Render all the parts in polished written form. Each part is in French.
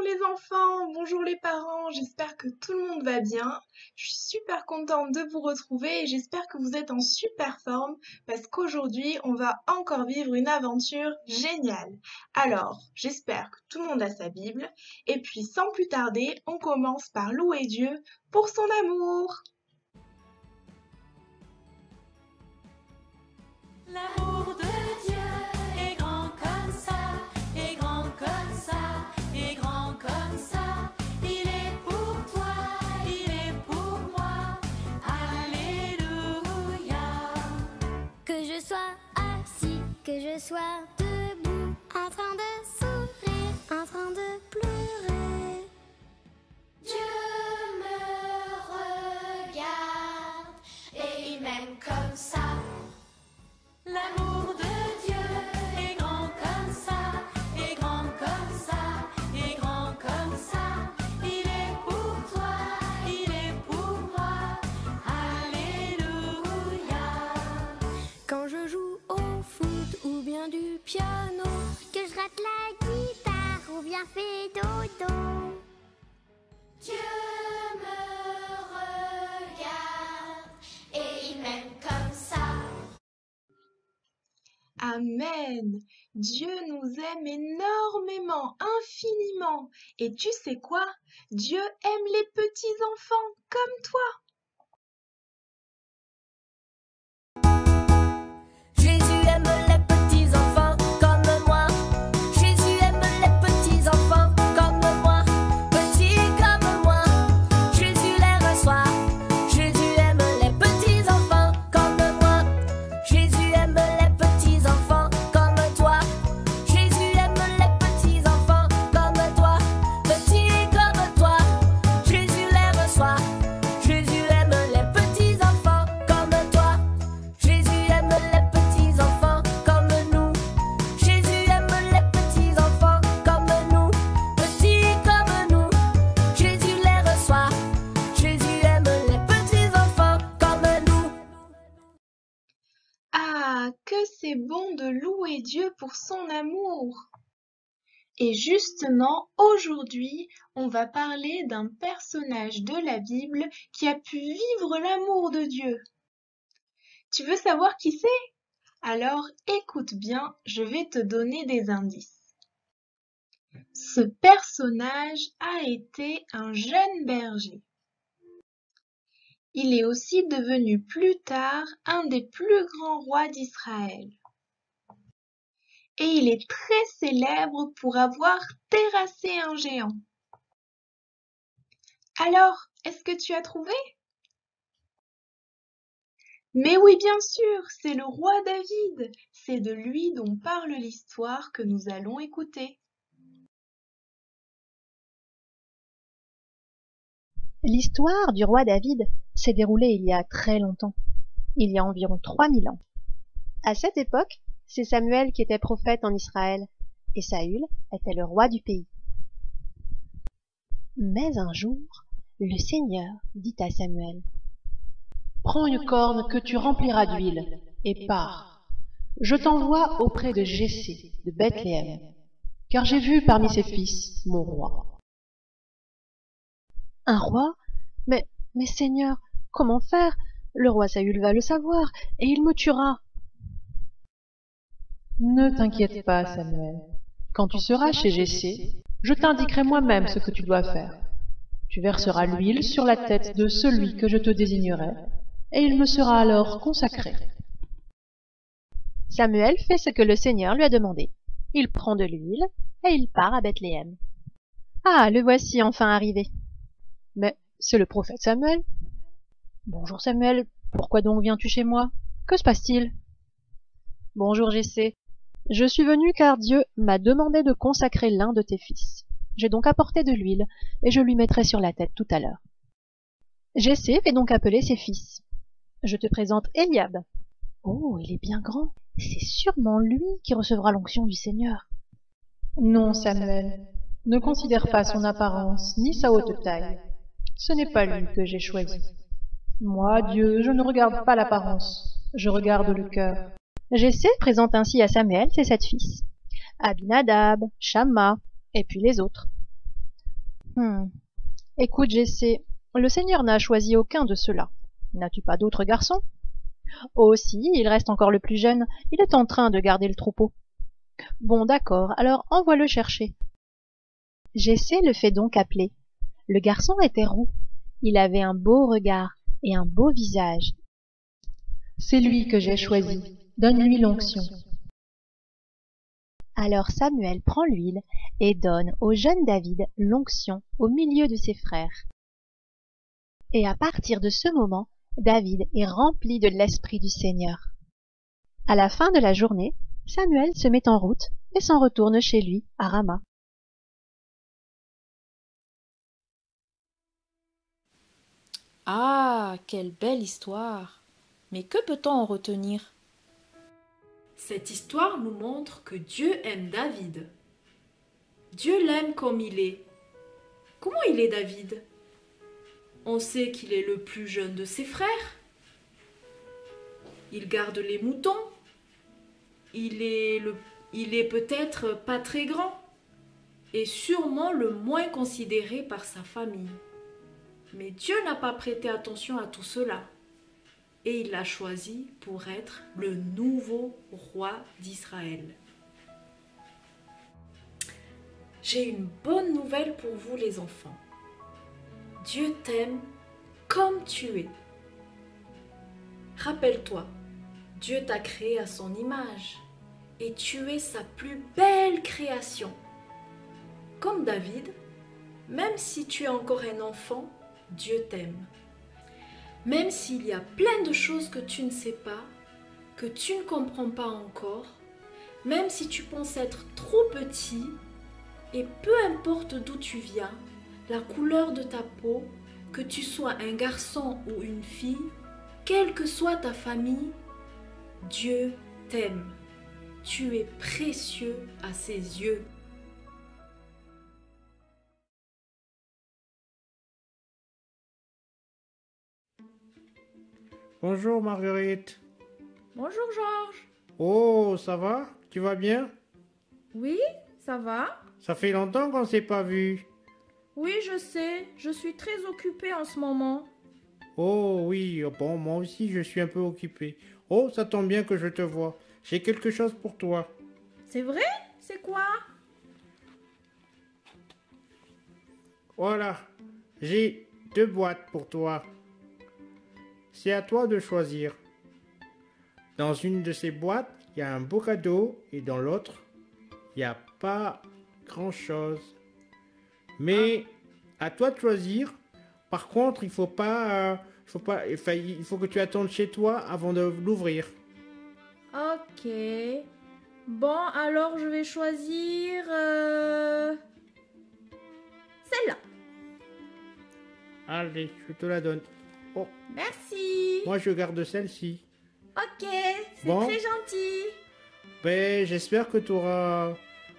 les enfants, bonjour les parents, j'espère que tout le monde va bien. Je suis super contente de vous retrouver et j'espère que vous êtes en super forme parce qu'aujourd'hui on va encore vivre une aventure géniale. Alors, j'espère que tout le monde a sa Bible et puis sans plus tarder, on commence par louer Dieu pour son amour. L'amour de Dieu est grand comme ça, est grand comme ça, est grand comme ça. Il est pour toi, il est pour moi. Alléluia. Que je sois assis, que je sois debout, en train de sourire, en train de pleurer. Dieu me regarde et il m'aime comme ça. L'amour de Dieu est grand comme ça, est grand comme ça, est grand comme ça. Il est pour toi, il est pour moi. Alléluia. Quand je joue au foot ou bien du piano, que je rate la guitare ou bien fais dodo. Dieu me regarde et il m'aime comme ça. Amen. Dieu nous aime énormément, infiniment. Et tu sais quoi? Dieu aime les petits enfants comme toi. Jésus aime les petits enfants comme moi. Jésus aime les petits enfants comme moi. Petits comme moi, Jésus les reçoit. Jésus aime les petits enfants comme moi. Jésus aime les petits enfants comme toi. Jésus aime les petits enfants comme toi. Petits comme toi, Jésus les reçoit. Jésus aime les petits enfants comme toi. Jésus aime les petits enfants comme nous. Jésus aime les petits enfants comme nous. Petits comme nous, Jésus les reçoit. Jésus aime les petits enfants comme nous. Ah, que c'est bon de louer Dieu pour son amour. Et justement, aujourd'hui, on va parler d'un personnage de la Bible qui a pu vivre l'amour de Dieu. Tu veux savoir qui c'est? Alors écoute bien, je vais te donner des indices. Ce personnage a été un jeune berger. Il est aussi devenu plus tard un des plus grands rois d'Israël. Et il est très célèbre pour avoir terrassé un géant. Alors, est-ce que tu as trouvé? Mais oui, bien sûr, c'est le roi David. C'est de lui dont parle l'histoire que nous allons écouter. L'histoire du roi David s'est déroulée il y a très longtemps, il y a environ 3000 ans. À cette époque, c'est Samuel qui était prophète en Israël, et Saül était le roi du pays. Mais un jour, le Seigneur dit à Samuel: « Prends une corne que tu rempliras d'huile, et pars. Je t'envoie auprès de Jessé, de Bethléem, car j'ai vu parmi ses fils mon roi. » Un roi? Mais Seigneur, comment faire? Le roi Saül va le savoir, et il me tuera. Ne t'inquiète pas, Samuel. Quand tu seras chez Jessé, je t'indiquerai moi-même ce que tu dois faire. Tu verseras l'huile sur la tête de celui que je te désignerai, et il me sera alors consacré. Samuel fait ce que le Seigneur lui a demandé. Il prend de l'huile, et il part à Bethléem. Ah, le voici enfin arrivé. Mais c'est le prophète Samuel. Bonjour Samuel, pourquoi donc viens-tu chez moi? Que se passe-t-il? Bonjour Jessé. Je suis venu car Dieu m'a demandé de consacrer l'un de tes fils. J'ai donc apporté de l'huile, et je lui mettrai sur la tête tout à l'heure. Jessé fait donc appeler ses fils. Je te présente Eliab. Oh, il est bien grand. C'est sûrement lui qui recevra l'onction du Seigneur. Non, Samuel, ne considère pas son apparence ni sa haute taille. Ce n'est pas lui que j'ai choisi. Moi, Dieu, je ne regarde pas l'apparence, je regarde le cœur. Jessé présente ainsi à Samuel ses 7 fils, Abinadab, Shamma, et puis les autres. Écoute, Jessé, le Seigneur n'a choisi aucun de ceux-là. N'as-tu pas d'autres garçons? Oh si, il reste encore le plus jeune, il est en train de garder le troupeau. Bon, d'accord, alors envoie-le chercher. Jessé le fait donc appeler. Le garçon était roux. Il avait un beau regard et un beau visage. C'est lui que j'ai choisi. Donne-lui l'onction. Alors Samuel prend l'huile et donne au jeune David l'onction au milieu de ses frères. Et à partir de ce moment, David est rempli de l'Esprit du Seigneur. À la fin de la journée, Samuel se met en route et s'en retourne chez lui à Rama. Ah, quelle belle histoire! Mais que peut-on en retenir? Cette histoire nous montre que Dieu aime David. Dieu l'aime comme il est. Comment il est David? On sait qu'il est le plus jeune de ses frères. Il garde les moutons. Il est peut-être pas très grand et sûrement le moins considéré par sa famille. Mais Dieu n'a pas prêté attention à tout cela et il l'a choisi pour être le nouveau roi d'Israël. J'ai une bonne nouvelle pour vous les enfants. Dieu t'aime comme tu es. Rappelle-toi, Dieu t'a créé à son image et tu es sa plus belle création. Comme David, même si tu es encore un enfant, Dieu t'aime. Même s'il y a plein de choses que tu ne sais pas, que tu ne comprends pas encore, même si tu penses être trop petit, et peu importe d'où tu viens, la couleur de ta peau, que tu sois un garçon ou une fille, quelle que soit ta famille, Dieu t'aime. Tu es précieux à ses yeux. Bonjour Marguerite. Bonjour Georges. Oh, ça va? Tu vas bien? Oui, ça va? Ça fait longtemps qu'on ne s'est pas vu. Oui, je sais. Je suis très occupée en ce moment. Oh oui, bon, moi aussi je suis un peu occupé. Oh, ça tombe bien que je te vois. J'ai quelque chose pour toi. C'est vrai? C'est quoi? Voilà, j'ai 2 boîtes pour toi. C'est à toi de choisir. Dans une de ces boîtes, il y a un beau cadeau et dans l'autre, il n'y a pas grand-chose. Mais à toi de choisir. Par contre, il faut que tu attendes chez toi avant de l'ouvrir. Ok. Bon, alors je vais choisir celle-là. Allez, je te la donne. Oh, Merci. moi je garde celle-ci. Ok, c'est Bon. très gentil. Ben, j'espère que tu auras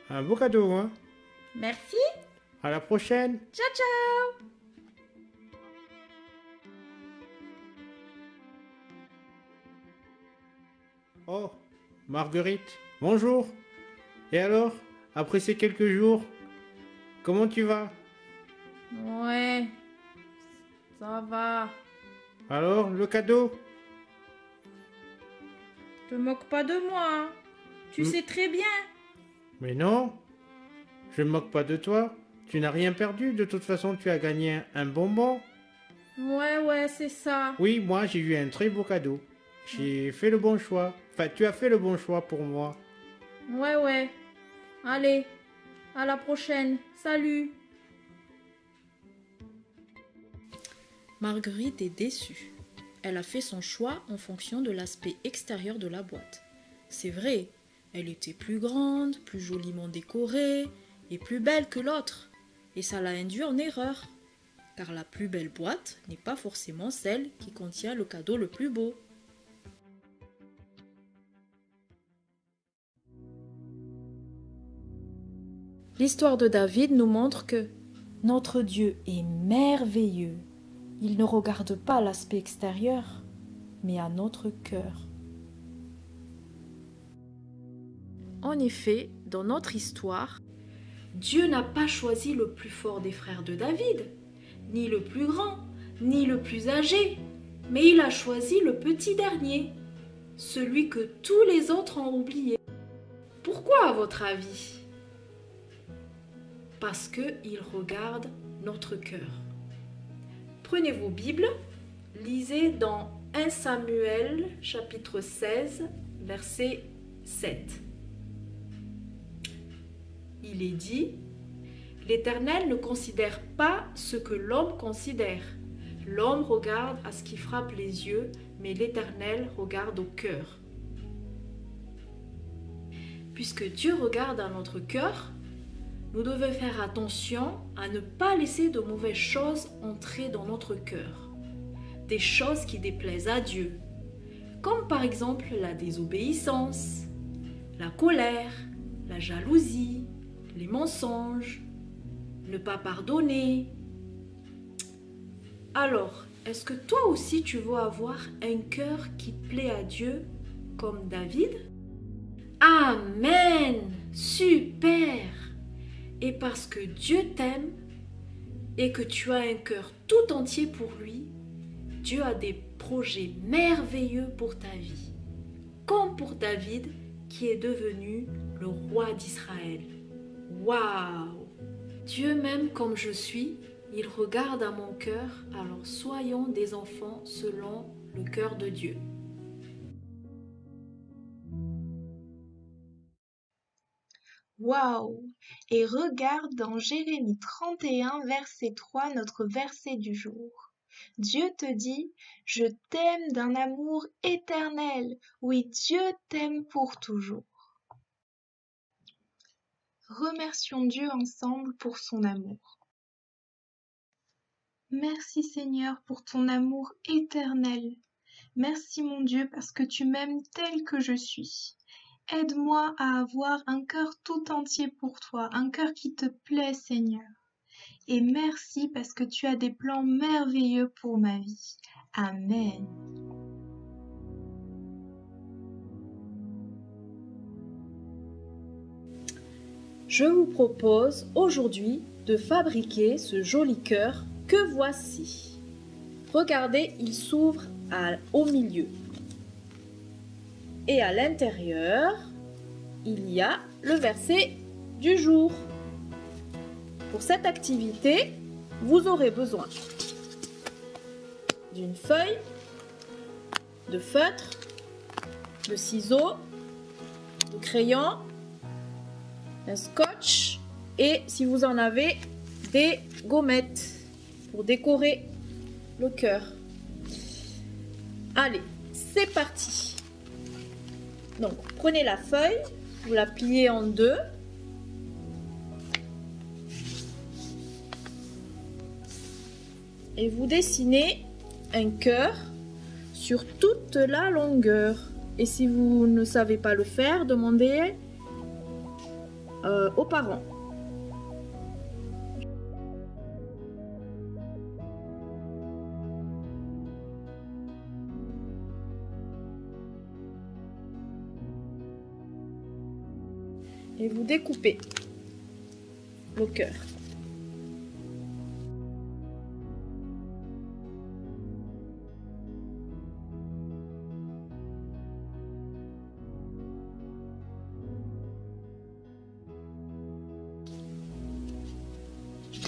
un beau cadeau, hein. Merci. À la prochaine. Ciao, ciao. Oh, Marguerite, bonjour. Et alors, après ces quelques jours, comment tu vas? Ouais, ça va. Alors, le cadeau? Te moque pas de moi, hein. Tu sais très bien. Mais non, je ne me moque pas de toi. Tu n'as rien perdu, de toute façon tu as gagné un bonbon. Ouais, c'est ça. Oui, moi j'ai eu un très beau cadeau. J'ai fait le bon choix. Enfin, tu as fait le bon choix pour moi. Ouais. Allez, à la prochaine. Salut. Marguerite est déçue. Elle a fait son choix en fonction de l'aspect extérieur de la boîte. C'est vrai, elle était plus grande, plus joliment décorée et plus belle que l'autre. Et ça l'a induit en erreur. Car la plus belle boîte n'est pas forcément celle qui contient le cadeau le plus beau. L'histoire de David nous montre que notre Dieu est merveilleux. Il ne regarde pas à l'aspect extérieur, mais à notre cœur. En effet, dans notre histoire, Dieu n'a pas choisi le plus fort des frères de David, ni le plus grand, ni le plus âgé, mais il a choisi le petit dernier, celui que tous les autres ont oublié. Pourquoi à votre avis? Parce qu'il regarde notre cœur. Prenez vos Bibles, lisez dans 1 Samuel chapitre 16, verset 7. Il est dit: l'Éternel ne considère pas ce que l'homme considère. L'homme regarde à ce qui frappe les yeux, mais l'Éternel regarde au cœur. Puisque Dieu regarde à notre cœur, nous devons faire attention à ne pas laisser de mauvaises choses entrer dans notre cœur. Des choses qui déplaisent à Dieu, comme par exemple la désobéissance, la colère, la jalousie, les mensonges, ne pas pardonner. Alors, est-ce que toi aussi tu veux avoir un cœur qui plaît à Dieu comme David? Amen! Super! Et parce que Dieu t'aime et que tu as un cœur tout entier pour lui, Dieu a des projets merveilleux pour ta vie, comme pour David qui est devenu le roi d'Israël. Waouh! Dieu m'aime comme je suis, il regarde à mon cœur, alors soyons des enfants selon le cœur de Dieu. Waouh! Et regarde dans Jérémie 31, verset 3, notre verset du jour. Dieu te dit: je t'aime d'un amour éternel. Oui, Dieu t'aime pour toujours. Remercions Dieu ensemble pour son amour. Merci Seigneur pour ton amour éternel. Merci mon Dieu parce que tu m'aimes tel que je suis. Aide-moi à avoir un cœur tout entier pour toi, un cœur qui te plaît Seigneur. Et merci parce que tu as des plans merveilleux pour ma vie. Amen. Je vous propose aujourd'hui de fabriquer ce joli cœur que voici. Regardez, il s'ouvre au milieu. Et à l'intérieur, il y a le verset du jour. Pour cette activité, vous aurez besoin d'une feuille, de feutre, de ciseaux, de crayon, un scotch et, si vous en avez, des gommettes pour décorer le cœur. Allez, c'est parti. Donc, prenez la feuille, vous la pliez en deux. Et vous dessinez un cœur sur toute la longueur. Et si vous ne savez pas le faire, demandez aux parents. Et vous découpez le cœur.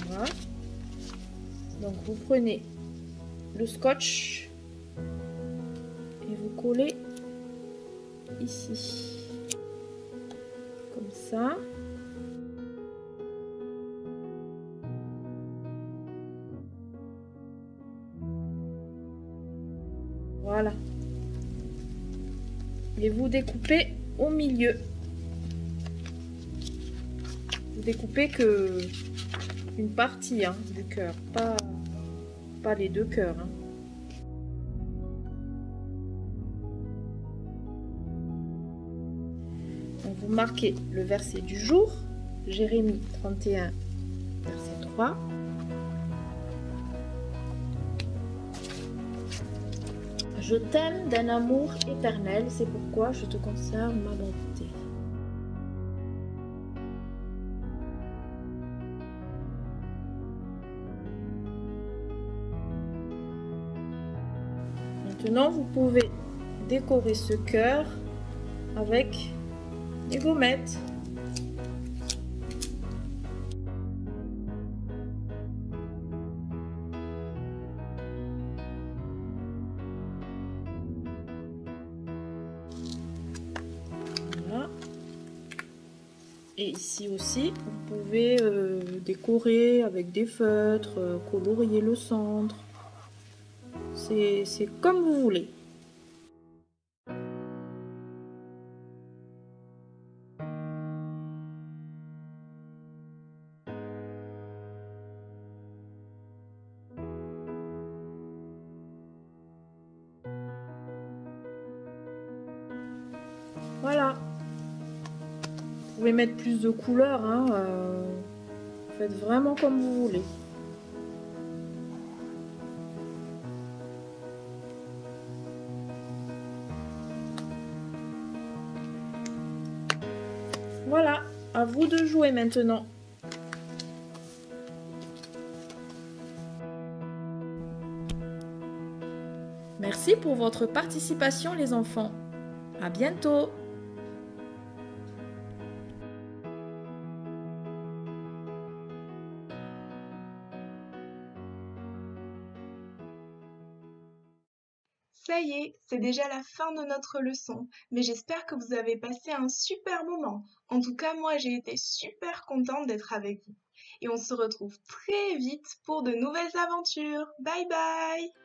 Voilà. Donc vous prenez le scotch et vous collez ici. Comme ça. Voilà. Et vous découpez au milieu. Vous découpez que une partie du cœur, pas les deux cœurs. Donc vous marquez le verset du jour, Jérémie 31, verset 3. Je t'aime d'un amour éternel, c'est pourquoi je te conserve ma bonté. Maintenant, vous pouvez décorer ce cœur avec des gommettes. Voilà. Et ici aussi, vous pouvez décorer avec des feutres, colorier le centre. C'est comme vous voulez. Voilà. Vous pouvez mettre plus de couleurs, hein, faites vraiment comme vous voulez. Voilà, à vous de jouer maintenant. Merci pour votre participation les enfants. À bientôt. Ça y est, c'est déjà la fin de notre leçon, mais j'espère que vous avez passé un super moment. En tout cas, moi, j'ai été super contente d'être avec vous. Et on se retrouve très vite pour de nouvelles aventures. Bye bye!